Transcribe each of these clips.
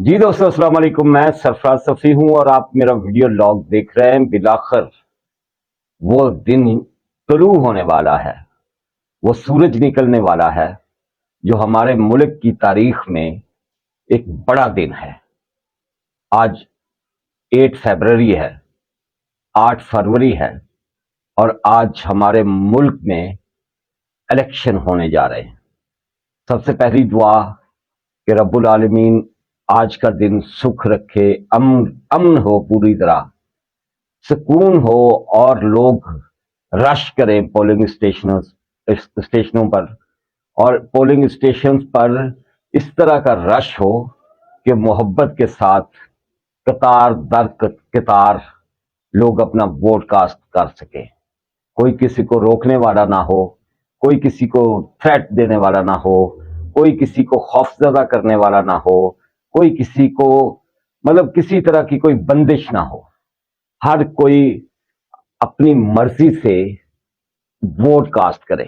جی دوستو السلام علیکم. میں سرفراز صفی ہوں اور آپ میرا ویڈیو لاگ دیکھ رہے ہیں. بلاخر وہ دن طلوع ہونے والا ہے، وہ سورج نکلنے والا ہے جو ہمارے ملک کی تاریخ میں ایک بڑا دن ہے. آج 8 فروری ہے، 8 فروری ہے، اور آج ہمارے ملک میں الیکشن ہونے جا رہے ہیں. سب سے پہلی دعا کہ رب العالمین آج کا دن سکھ رکھے، امن ہو، پوری طرح سکون ہو، اور لوگ رش کریں پولنگ اسٹیشنوں پر، اور پولنگ اسٹیشنز پر اس طرح کا رش ہو کہ محبت کے ساتھ قطار در قطار لوگ اپنا ووٹ کاسٹ کر سکیں. کوئی کسی کو روکنے والا نہ ہو، کوئی کسی کو تھریٹ دینے والا نہ ہو، کوئی کسی کو خوفزدہ کرنے والا نہ ہو، کوئی کسی کو کسی طرح کی کوئی بندش نہ ہو. ہر کوئی اپنی مرضی سے ووٹ کاسٹ کرے.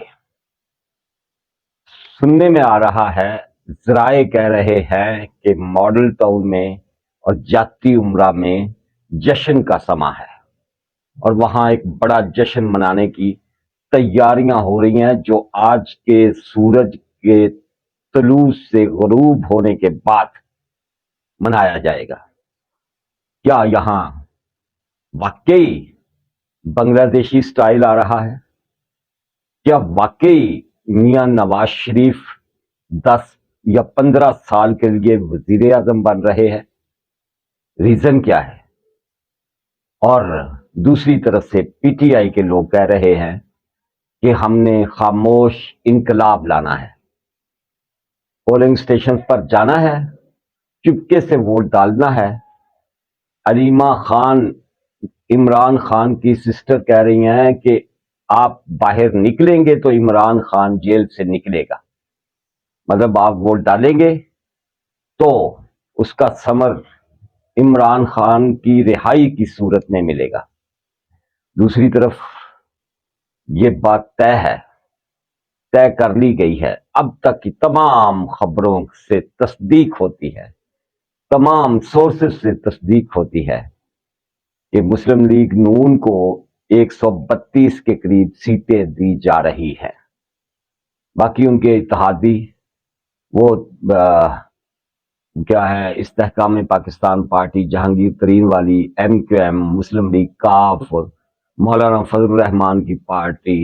سننے میں آ رہا ہے، ذرائع کہہ رہے ہیں کہ ماڈل ٹاؤن میں اور جاتی عمرہ میں جشن کا سما ہے، اور وہاں ایک بڑا جشن منانے کی تیاریاں ہو رہی ہیں جو آج کے سورج کے طلوع سے غروب ہونے کے بعد منایا جائے گا. کیا یہاں واقعی بنگلہ دیشی سٹائل آ رہا ہے؟ کیا واقعی میاں نواز شریف 10 یا 15 سال کے لیے وزیر اعظم بن رہے ہیں؟ ریزن کیا ہے؟ اور دوسری طرف سے پی ٹی آئی کے لوگ کہہ رہے ہیں کہ ہم نے خاموش انقلاب لانا ہے، پولنگ اسٹیشن پر جانا ہے، چپکے سے ووٹ ڈالنا ہے. علیمہ خان عمران خان کی سسٹر کہہ رہی ہیں کہ آپ باہر نکلیں گے تو عمران خان جیل سے نکلے گا. مطلب آپ ووٹ ڈالیں گے تو اس کا ثمر عمران خان کی رہائی کی صورت میں ملے گا. دوسری طرف یہ بات طے کر لی گئی ہے، اب تک کی تمام خبروں سے تصدیق ہوتی ہے، تمام سورسز سے تصدیق ہوتی ہے کہ مسلم لیگ نون کو 132 کے قریب سیٹیں دی جا رہی ہیں. باقی ان کے اتحادی وہ کیا ہے، استحکام پاکستان پارٹی، جہانگیر ترین والی، ایم کیو ایم، مسلم لیگ، کاف، مولانا فضل الرحمان کی پارٹی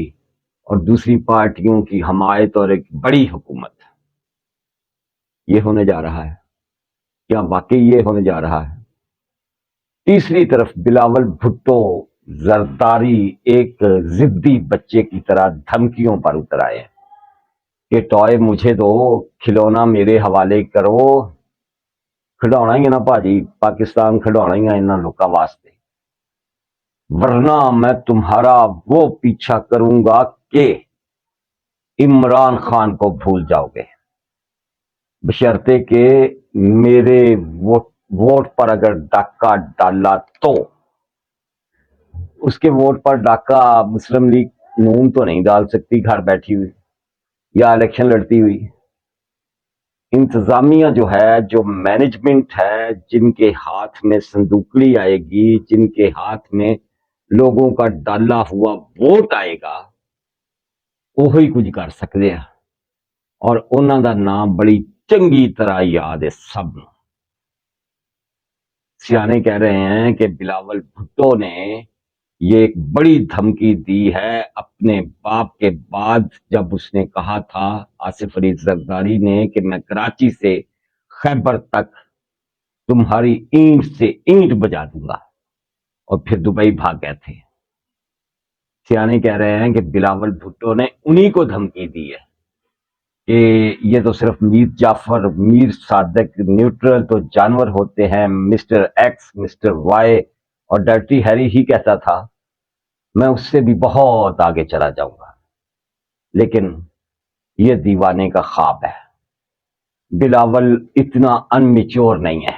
اور دوسری پارٹیوں کی حمایت اور ایک بڑی حکومت. یہ ہونے جا رہا ہے. کیا واقعی یہ ہونے جا رہا ہے؟ تیسری طرف بلاول بھٹو زرداری ایک ضدی بچے کی طرح دھمکیوں پر اتر آئے کہ ٹوائے مجھے دو، کھلونا میرے حوالے کرو. کھڈونا ہی ہے نا بھاجی، پاکستان کھڈونا ہی ہے انہاں لوکاں واسطے، ورنہ میں تمہارا وہ پیچھا کروں گا کہ عمران خان کو بھول جاؤ گے، بشرطے کہ میرے ووٹ پر اگر ڈاکہ ڈالا تو. اس کے ووٹ پر ڈاکہ مسلم لیگ نون تو نہیں ڈال سکتی گھر بیٹھی ہوئی یا الیکشن لڑتی ہوئی. انتظامیہ جو ہے، جو مینجمنٹ ہے، جن کے ہاتھ میں صندوقلی آئے گی، جن کے ہاتھ میں لوگوں کا ڈالا ہوا ووٹ آئے گا، وہی کچھ کر سکتے ہیں. اور انہوں دا نام بڑی چنگی طرح یاد ہے سب نو. سیانے کہہ رہے ہیں کہ بلاول بھٹو نے یہ ایک بڑی دھمکی دی ہے اپنے باپ کے بعد، جب اس نے کہا تھا آصف علی زرداری نے کہ میں کراچی سے خیبر تک تمہاری اینٹ سے اینٹ بجا دوں گا، اور پھر دبئی بھاگ گئے تھے. سیانے کہہ رہے ہیں کہ بلاول بھٹو نے انہی کو دھمکی دی ہے کہ یہ تو صرف میر جعفر، میر صادق نیوٹرل تو جانور ہوتے ہیں، مسٹر ایکس، مسٹر وائی اور ڈرٹی ہیری ہی کہتا تھا، میں اس سے بھی بہت آگے چلا جاؤں گا. لیکن یہ دیوانے کا خواب ہے. بلاول اتنا ان میچور نہیں ہے.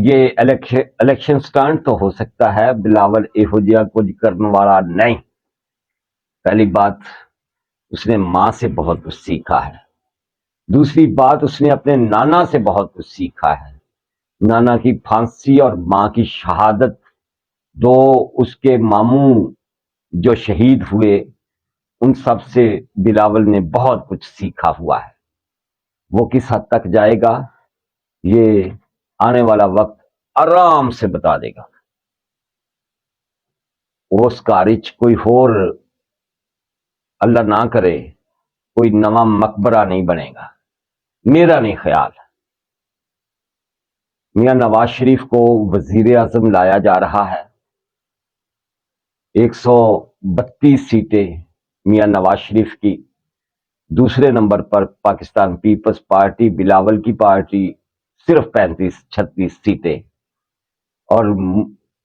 یہ الیکشن سٹانٹ تو ہو سکتا ہے، بلاول یہو جہا کچھ کرنے والا نہیں. پہلی بات، اس نے ماں سے بہت کچھ سیکھا ہے. دوسری بات، اس نے اپنے نانا سے بہت کچھ سیکھا ہے. نانا کی پھانسی اور ماں کی شہادت، دو اس کے ماموں جو شہید ہوئے، ان سب سے بلاول نے بہت کچھ سیکھا ہوا ہے. وہ کس حد تک جائے گا یہ آنے والا وقت آرام سے بتا دے گا. اس کارج کوئی اور اللہ نہ کرے کوئی نواں مقبرہ نہیں بنے گا، میرا نہیں خیال. میاں نواز شریف کو وزیر اعظم لایا جا رہا ہے. 132 سیٹیں میاں نواز شریف کی. دوسرے نمبر پر پاکستان پیپلز پارٹی، بلاول کی پارٹی، صرف 35-36 سیٹیں. اور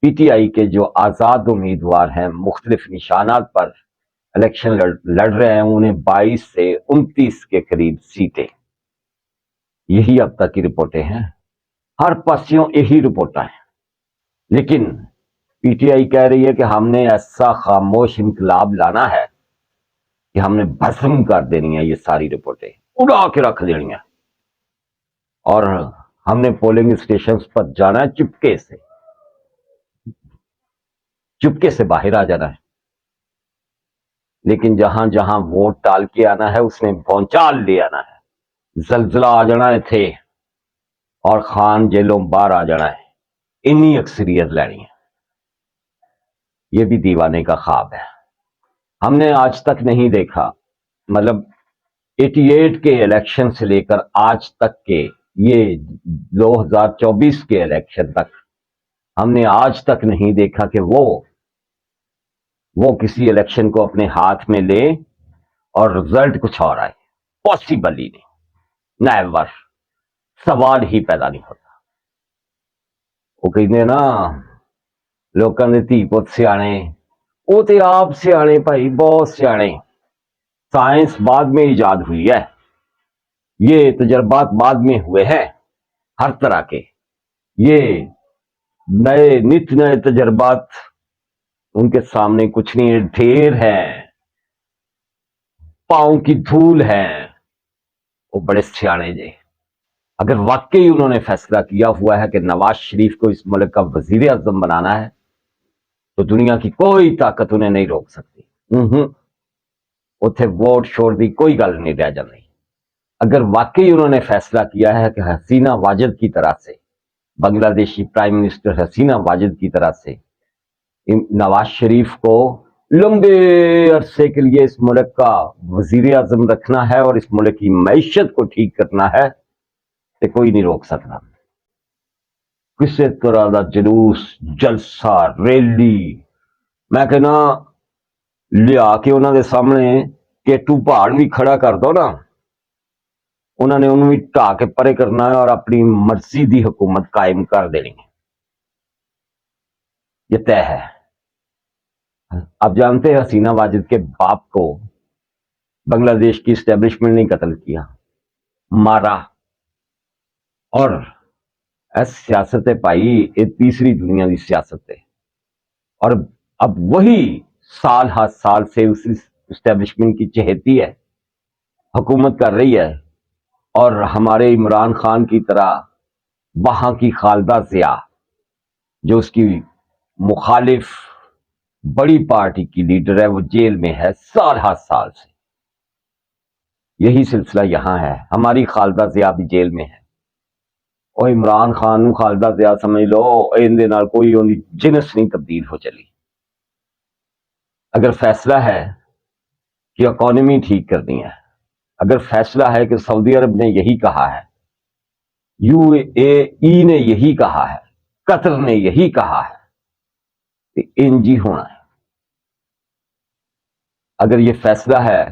پی ٹی آئی کے جو آزاد امیدوار ہیں مختلف نشانات پر الیکشن لڑ رہے ہیں، انہیں 22 سے 29 کے قریب سیٹیں. یہی اب تک کی رپورٹیں ہیں. ہر پاسیوں یہی رپورٹیں ہیں. لیکن پی ٹی آئی کہہ رہی ہے کہ ہم نے ایسا خاموش انقلاب لانا ہے کہ ہم نے بھسم کر دینی ہے، یہ ساری رپورٹیں اڑا کے رکھ دینی ہے، اور ہم نے پولنگ اسٹیشنز پر جانا ہے چپکے سے باہر آ جانا ہے. لیکن جہاں جہاں ووٹ ڈال کے آنا ہے اس نے پہنچال لے آنا ہے. زلزلہ آ جانا ہے تھے اور خان جیلوں باہر آ جانا ہے. انی اکثریت لینی ہے. یہ بھی دیوانے کا خواب ہے. ہم نے آج تک نہیں دیکھا، مطلب 88 کے الیکشن سے لے کر آج تک کے یہ 2024 کے الیکشن تک ہم نے آج تک نہیں دیکھا کہ وہ کسی الیکشن کو اپنے ہاتھ میں لے اور رزلٹ کچھ اور آئے. پاسبل ہی نہیں. نیور. سوال ہی پیدا نہیں ہوتا. وہ کہتے ہیں نا لوکاں دے دھی پت سیانے، وہ تے آپ سیانے بھائی، بہت سیانے. سائنس بعد میں ایجاد ہوئی ہے، یہ تجربات بعد میں ہوئے ہیں ہر طرح کے. یہ نت نئے تجربات ان کے سامنے کچھ نہیں، ڈھیر ہیں، پاؤں کی دھول ہے. وہ بڑے سیانے جے. اگر واقعی انہوں نے فیصلہ کیا ہوا ہے کہ نواز شریف کو اس ملک کا وزیر اعظم بنانا ہے تو دنیا کی کوئی طاقت انہیں نہیں روک سکتی. اتنے ووٹ چھوڑ دی کوئی گل نہیں رہ جاتی. اگر واقعی انہوں نے فیصلہ کیا ہے کہ حسینہ واجد کی طرح سے، بنگلہ دیشی پرائم منسٹر حسینہ واجد کی طرح سے نواز شریف کو لمبے عرصے کے لیے اس ملک کا وزیر اعظم رکھنا ہے اور اس ملک کی معیشت کو ٹھیک کرنا ہے تو کوئی نہیں روک سکتا. کسی طرح کا جلوس، جلسہ، ریلی میں کہنا لیا کے انہوں نے سامنے کیٹو پہاڑ بھی کھڑا کر دو نا، انہوں نے انہوں بھی ٹا کے پرے کرنا ہے اور اپنی مرضی دی حکومت قائم کر دینی ہے. یہ طے ہے. آپ جانتے ہیں حسینہ واجد کے باپ کو بنگلہ دیش کی اسٹیبلشمنٹ نے قتل کیا، مارا. اور سیاست ہے بھائی، یہ تیسری دنیا کی سیاست ہے. اور اب وہی سال ہر سال سے اس اسٹیبلشمنٹ کی چہیتی ہے، حکومت کر رہی ہے. اور ہمارے عمران خان کی طرح وہاں کی خالدہ ضیاء جو اس کی مخالف بڑی پارٹی کی لیڈر ہے، وہ جیل میں ہے سال ہر سال سے. یہی سلسلہ یہاں ہے. ہماری خالدہ ضیاء بھی جیل میں ہے. اور عمران خان خالدہ ضیاء سمجھ لو اندے نال کوئی جنس نہیں تبدیل ہو چلی. اگر فیصلہ ہے کہ اکانومی ٹھیک کرنی ہے، اگر فیصلہ ہے کہ سعودی عرب نے یہی کہا ہے، یو اے ای نے یہی کہا ہے، قطر نے یہی کہا ہے کہ انجی ہونا ہے. اگر یہ فیصلہ ہے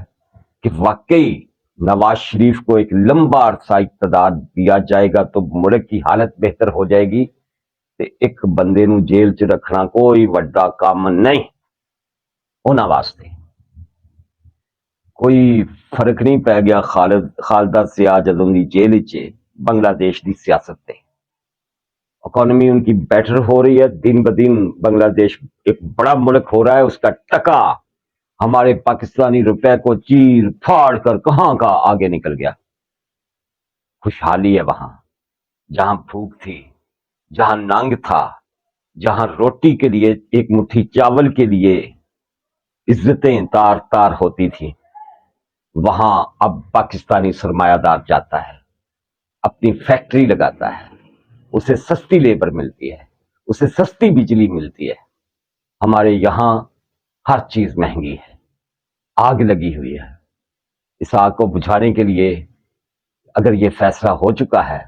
کہ واقعی نواز شریف کو ایک لمبا عرصہ اقتدار دیا جائے گا تو ملک کی حالت بہتر ہو جائے گی، تو ایک بندے نو جیل چ رکھنا کوئی وڈا کام نہیں انہاں واسطے. کوئی فرق نہیں پی گیا خالدہ ضیاء جدوں دی جیل چ بنگلہ دیش دی سیاست تے. اکانومی ان کی بیٹر ہو رہی ہے، دن بدن بنگلہ دیش ایک بڑا ملک ہو رہا ہے. اس کا ٹکا ہمارے پاکستانی روپے کو چیر پھاڑ کر کہاں کا آگے نکل گیا. خوشحالی ہے وہاں، جہاں بھوک تھی، جہاں ننگ تھا، جہاں روٹی کے لیے، ایک مٹھی چاول کے لیے عزتیں تار تار ہوتی تھی، وہاں اب پاکستانی سرمایہ دار جاتا ہے، اپنی فیکٹری لگاتا ہے، اسے سستی لیبر ملتی ہے، اسے سستی بجلی ملتی ہے۔ ہمارے یہاں ہر چیز مہنگی ہے، آگ لگی ہوئی ہے۔ اس آگ کو بجھانے کے لیے اگر یہ فیصلہ ہو چکا ہے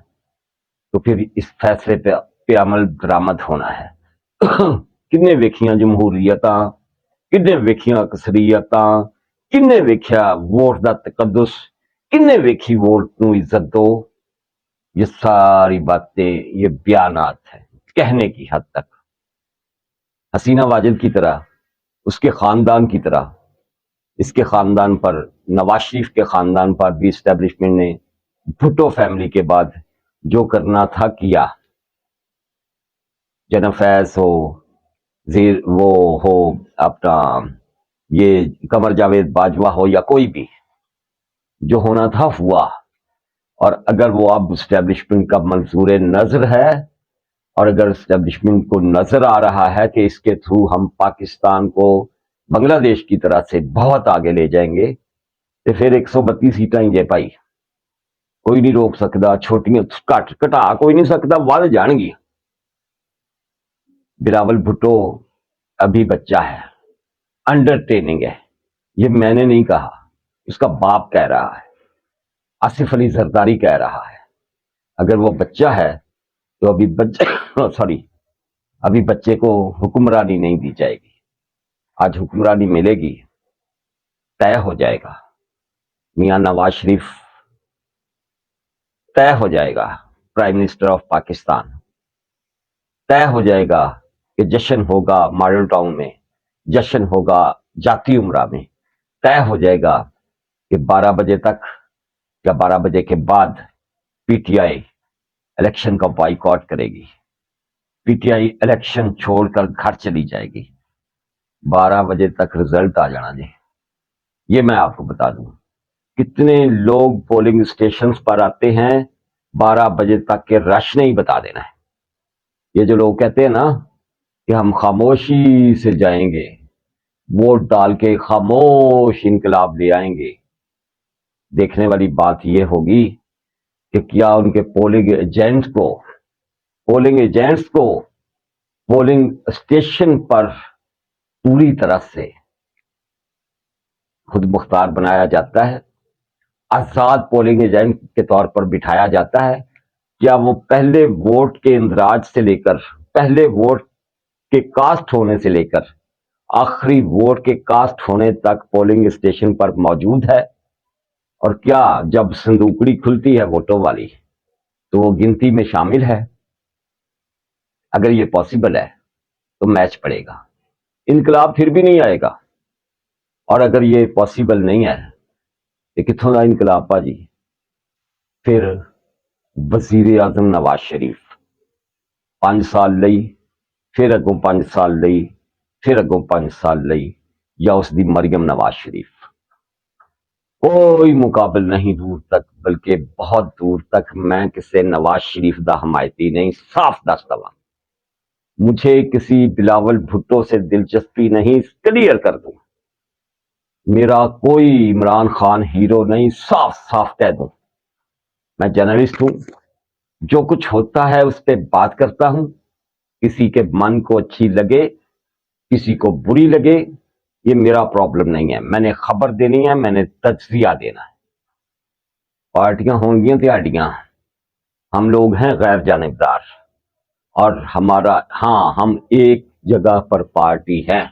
تو پھر اس فیصلے پہ عمل درآمد ہونا ہے۔ کنے ویکھیاں جمہوریتاں، کنے ویکھیاں اکثریتاں، کنے ویکھیا ووٹ دا تقدس، کنے ویکھی ووٹ نو عزت دو۔ یہ ساری باتیں، یہ بیانات ہیں کہنے کی حد تک۔ حسینہ واجد کی طرح، اس کے خاندان کی طرح، اس کے خاندان پر، نواز شریف کے خاندان پر بھی اسٹیبلشمنٹ نے بھٹو فیملی کے بعد جو کرنا تھا کیا۔ جناب فیض ہو، وہ ہو اپنا، یہ قمر جاوید باجوہ ہو، یا کوئی بھی، جو ہونا تھا ہوا۔ اور اگر وہ اب اسٹیبلشمنٹ کا منظور نظر ہے، اور اگر اسٹیبلشمنٹ کو نظر آ رہا ہے کہ اس کے تھرو ہم پاکستان کو بنگلہ دیش کی طرح سے بہت آگے لے جائیں گے، تو پھر 132 سیٹاں ہی جے پائی، کوئی نہیں روک سکتا، چھوٹیاں کٹا کوئی نہیں سکتا، ول جان گی۔ بلاول بھٹو ابھی بچہ ہے، انڈر ٹریننگ ہے، یہ میں نے نہیں کہا، اس کا باپ کہہ رہا ہے، آصف علی زرداری کہہ رہا ہے۔ اگر وہ بچہ ہے تو ابھی بچے کو حکمرانی نہیں دی جائے گی، آج حکمرانی ملے گی، طے ہو جائے گا، میاں نواز شریف طے ہو جائے گا پرائم منسٹر آف پاکستان، طے ہو جائے گا کہ جشن ہوگا ماڈل ٹاؤن میں، جشن ہوگا جاتی امرا میں، طے ہو جائے گا کہ 12 بجے تک یا 12 بجے کے بعد پی ٹی آئی الیکشن کا بائیکاٹ کرے گی، پی ٹی آئی الیکشن چھوڑ کر گھر چلی جائے گی۔ 12 بجے تک رزلٹ آ جانا جی، یہ میں آپ کو بتا دوں۔ کتنے لوگ پولنگ اسٹیشنز پر آتے ہیں، 12 بجے تک کے رش نہیں بتا دینا ہے۔ یہ جو لوگ کہتے ہیں نا کہ ہم خاموشی سے جائیں گے، ووٹ ڈال کے خاموش انقلاب لے آئیں گے، دیکھنے والی بات یہ ہوگی کہ کیا ان کے پولنگ ایجنٹس کو پولنگ اسٹیشن پر پوری طرح سے خود مختار بنایا جاتا ہے، آزاد پولنگ ایجنٹ کے طور پر بٹھایا جاتا ہے؟ کیا وہ پہلے ووٹ کے اندراج سے لے کر، پہلے ووٹ کے کاسٹ ہونے سے لے کر آخری ووٹ کے کاسٹ ہونے تک پولنگ اسٹیشن پر موجود ہے؟ اور کیا جب صندوقڑی کھلتی ہے ووٹوں والی تو وہ گنتی میں شامل ہے؟ اگر یہ پاسبل ہے تو میچ پڑے گا، انقلاب پھر بھی نہیں آئے گا۔ اور اگر یہ پاسبل نہیں ہے کہ کتوں کا انقلاب پاجی، پھر وزیر اعظم نواز شریف 5 سال لئی، پھر اگوں 5 سال لئی، پھر اگوں 5 سال لئی، یا اس دی مریم نواز شریف، کوئی مقابل نہیں دور تک، بلکہ بہت دور تک۔ میں کسی نواز شریف دا حمایتی نہیں، صاف دستا ہوا، مجھے کسی بلاول بھٹو سے دلچسپی نہیں، کلیئر کر دوں، میرا کوئی عمران خان ہیرو نہیں، صاف صاف کہہ دوں۔ میں جرنلسٹ ہوں، جو کچھ ہوتا ہے اس پہ بات کرتا ہوں، کسی کے من کو اچھی لگے، کسی کو بری لگے، یہ میرا پرابلم نہیں ہے۔ میں نے خبر دینی ہے، میں نے تجزیہ دینا ہے۔ پارٹیاں ہوں گی تہاڈیاں، ہم لوگ ہیں غیر جانبدار، اور ہم ایک جگہ پر پارٹی ہیں،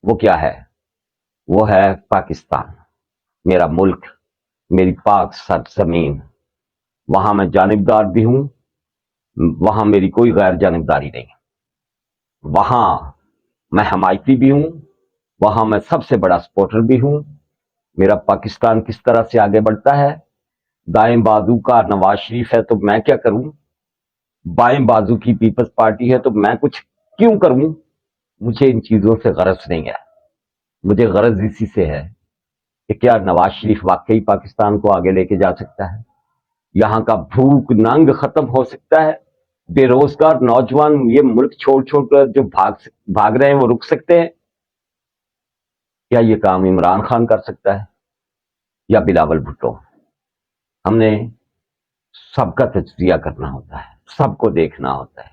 وہ کیا ہے؟ وہ ہے پاکستان، میرا ملک، میری پاک سرزمین۔ وہاں میں جانبدار بھی ہوں، وہاں میری کوئی غیر جانبداری نہیں، وہاں میں حمایتی بھی ہوں، وہاں میں سب سے بڑا سپورٹر بھی ہوں۔ میرا پاکستان کس طرح سے آگے بڑھتا ہے، دائیں بازو کا نواز شریف ہے تو میں کیا کروں، بائیں بازو کی پیپلز پارٹی ہے تو میں کچھ کیوں کروں؟ مجھے ان چیزوں سے غرض نہیں ہے، مجھے غرض اسی سے ہے کہ کیا نواز شریف واقعی پاکستان کو آگے لے کے جا سکتا ہے؟ یہاں کا بھوک ننگ ختم ہو سکتا ہے؟ بے روزگار نوجوان یہ ملک چھوڑ کر جو بھاگ رہے ہیں وہ رک سکتے ہیں؟ کیا یہ کام عمران خان کر سکتا ہے یا بلاول بھٹو؟ ہم نے سب کا تجزیہ کرنا ہوتا ہے، سب کو دیکھنا ہوتا ہے،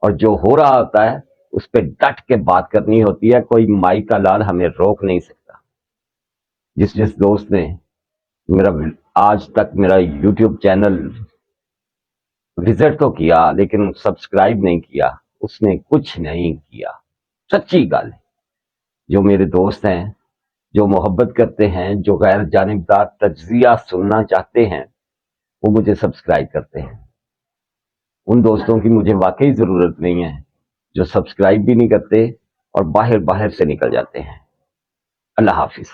اور جو ہو رہا ہوتا ہے اس پہ ڈٹ کے بات کرنی ہوتی ہے. کوئی مائی کا لال ہمیں روک نہیں سکتا. جس دوست نے میرا آج تک میرا یوٹیوب چینل وزٹ تو کیا لیکن سبسکرائب نہیں کیا، اس نے کچھ نہیں کیا. سچی گل ہے. جو میرے دوست ہیں، جو محبت کرتے ہیں، جو غیر جانبدار تجزیہ سننا چاہتے ہیں، وہ مجھے سبسکرائب کرتے ہیں. ان دوستوں کی مجھے واقعی ضرورت نہیں ہے جو سبسکرائب بھی نہیں کرتے اور باہر سے نکل جاتے ہیں. اللہ حافظ.